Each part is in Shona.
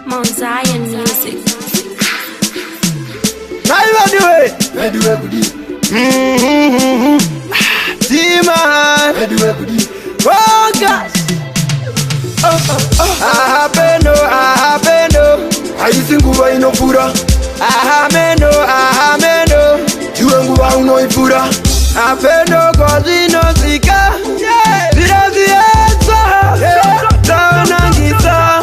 Mount Zion Music. Oh gosh. Ahapendo. Aisinguwa inofura. Ahamendo. Juwe nguwa unoifura. Apendo kozino sika. Zirazietsa. Taonangisa.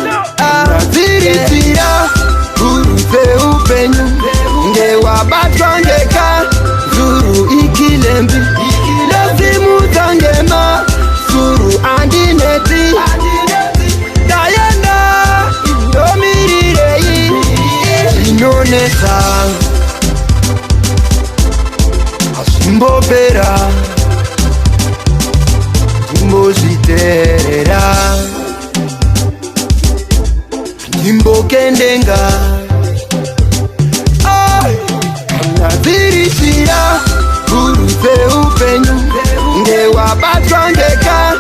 Ziritira. Kuruze upenyu. Ngewa batwangeka. Zuru ikilembi. Lazimu zangema. Zuru andineti. Dayenda. Indomirirei. Inonesa. Asimbopera. Imboziterera. Imbokendenga. Naziritira. Kuruze upenyu. Ngewa batwangeka.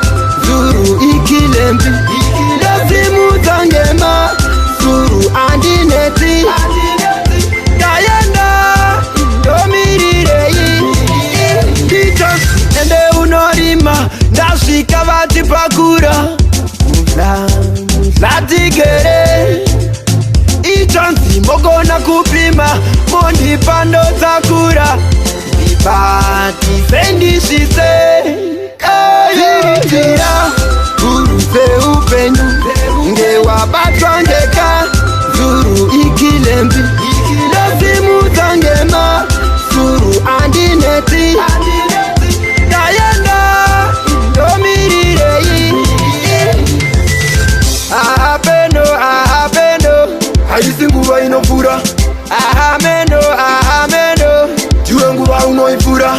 Zuru ikilembi. Lazimu zangema. Zuru andineti. Dayenda. Indomirirei. Kitos. Ende unorima. Ndashika batipakura. Latigere. Ichansi mogona kupima. Mondi pando takura. Ibati fendi shise. Ziritira. Kuruze upenyu. Ngewa batwangeka. Zuru ikilembi. Lazimu zangema. Zuru andineti. Dayenda. Indomirirei. Ahapendo. Aisinguwa inofura. Ahamendo. Juwe nguwa unoifura.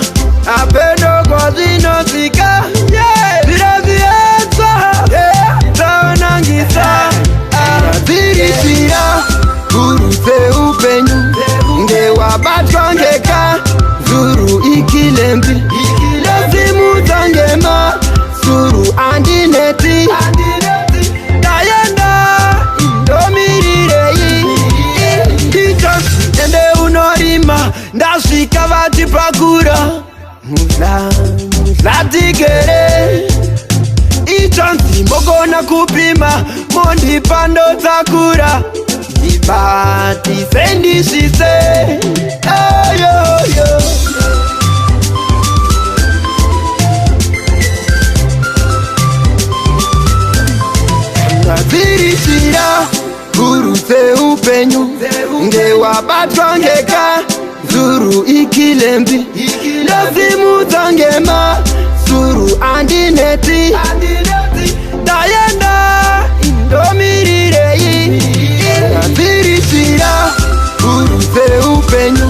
Apendo kozino sika. Zirazietsa. Taonangisa. Ziritira. Kuruze upenyu. Ngewa batwangeka. Zuru ikilembi. Lazimu zangema. Zuru andineti. Dayenda. Indomirirei. Kitos. Ende unorima. Ndashika batipakura. Latigere. Ichansi mogona kupima. Mondi pando takura. Ibati fendi shise. Yo. Naziritira. Kuruze upenyu. Ngewa batwangeka. Zuru ikilembi. Lazimu zangema. Zuru andineti. Dayenda. Indomirirei. Naziritira. Kuruze upenyu.